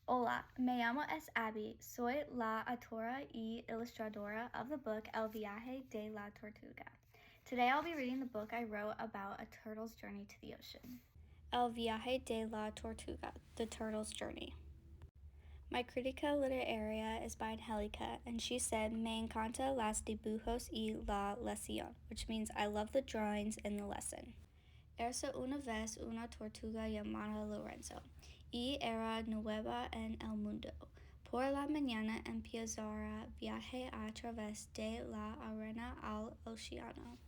Hola, me llamo es Abby. Soy la autora y ilustradora of the book El viaje de la tortuga. Today I'll be reading the book I wrote about a turtle's journey to the ocean. El viaje de la tortuga, The Turtle's Journey. My crítica literaria is by Angelica, and she said, Me encanta las dibujos y la lección, which means I love the drawings and the lesson. Erse una vez una tortuga llamada Lorenzo, y era nueva en el mundo. Por la mañana empezara viaje a través de la arena al océano.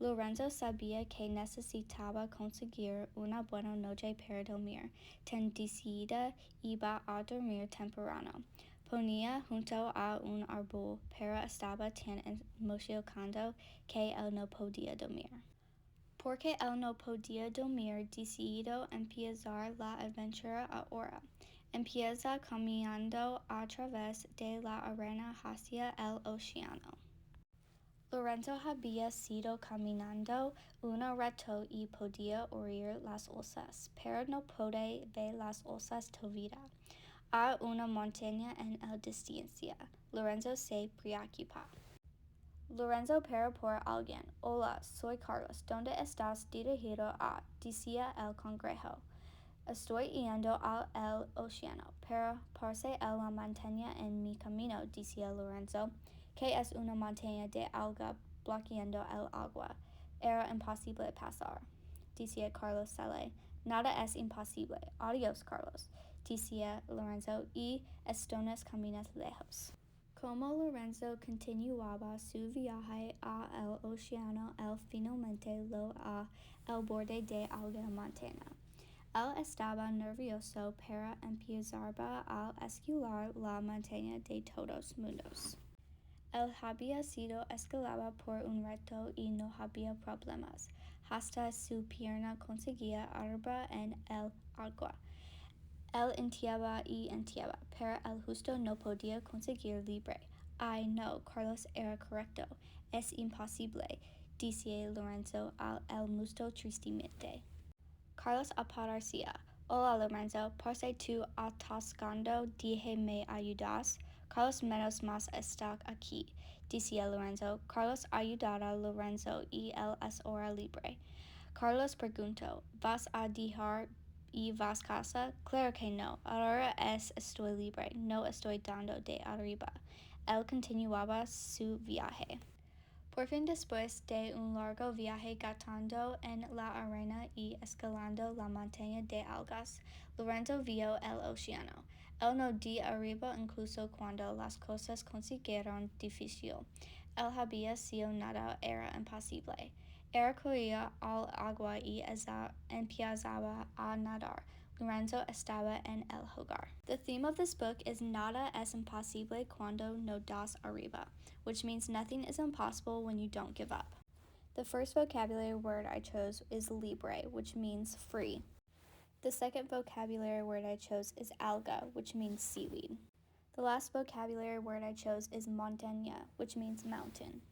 Lorenzo sabía que necesitaba conseguir una buena noche para dormir. Tan decidida iba a dormir temprano. Ponía junto a un árbol, pero estaba tan emocionado que él no podía dormir. Porque él no podía dormir, decidió empezar la aventura ahora. Empieza caminando a través de la arena hacia el océano. Lorenzo había sido caminando un rato y podía oír las olas, pero no puede ver las olas todavía. A una montaña en la distancia. Lorenzo se preocupa. Lorenzo para por alguien. Hola, soy Carlos. ¿Dónde estás dirigido a? Decía el cangrejo. Estoy yendo al océano, pero parece la montaña en mi camino, decía Lorenzo, que es una montaña de alga bloqueando el agua. Era imposible pasar, decía Carlos Sale. Nada es imposible. Adiós, Carlos, decía Lorenzo, y estos caminos lejos. Como Lorenzo continuaba su viaje a el océano, él finalmente lo a el borde de alguna montaña. Él estaba nervioso, pero empezaba a escalar la montaña de todos mundos. Él había sido escalada por un rato y no había problemas. Hasta su pierna conseguía arriba en el agua. Él entiaba y entiaba, pero él justo no podía conseguir libre. Ay, no, Carlos era correcto. Es imposible, decía Lorenzo al musto tristemente. Carlos aparecía. Hola, Lorenzo, parce tú atascando, dije me ayudas. Carlos menos más está aquí, decía Lorenzo. Carlos ayudara a Lorenzo y él es ahora libre. Carlos preguntó, ¿vas a dejar y vas casa? Claro que no, ahora estoy libre, no estoy dando de arriba. Él continuaba su viaje. Por fin, después de un largo viaje gatando en la arena y escalando la montaña de algas, Lorenzo vio el océano. Él no de arriba incluso cuando las cosas consiguieron difícil. Él había sido nada era imposible. Él corría al agua y empezaba a nadar. Lorenzo estaba en el hogar. The theme of this book is Nada es imposible cuando no das arriba, which means nothing is impossible when you don't give up. The first vocabulary word I chose is libre, which means free. The second vocabulary word I chose is alga, which means seaweed. The last vocabulary word I chose is montaña, which means mountain.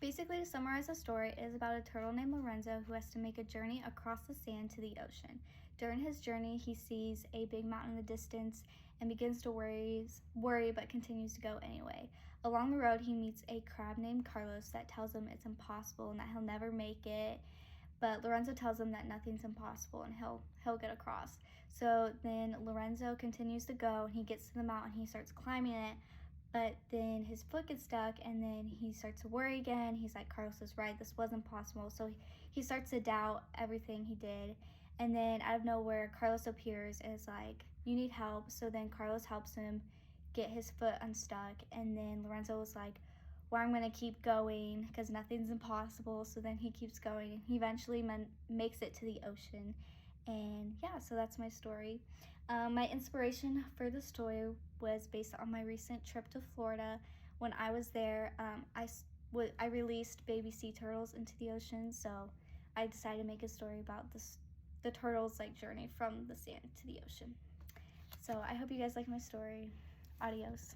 Basically, to summarize the story, it is about a turtle named Lorenzo who has to make a journey across the sand to the ocean. During his journey, he sees a big mountain in the distance and begins to worry but continues to go anyway. Along the road, he meets a crab named Carlos that tells him it's impossible and that he'll never make it. But Lorenzo tells him that nothing's impossible and he'll get across. So then Lorenzo continues to go and he gets to the mountain, he starts climbing it. But then his foot gets stuck and then he starts to worry again. He's like, Carlos was right, this wasn't possible. So he starts to doubt everything he did. And then out of nowhere, Carlos appears and is like, you need help. So then Carlos helps him get his foot unstuck. And then Lorenzo was like, well, I'm going to keep going because nothing's impossible. So then he keeps going and he eventually makes it to the ocean. And yeah, so that's my story. My inspiration for the story was based on my recent trip to Florida. When I was there, I released baby sea turtles into the ocean, so I decided to make a story about the turtles' journey from the sand to the ocean. So I hope you guys like my story. Adios.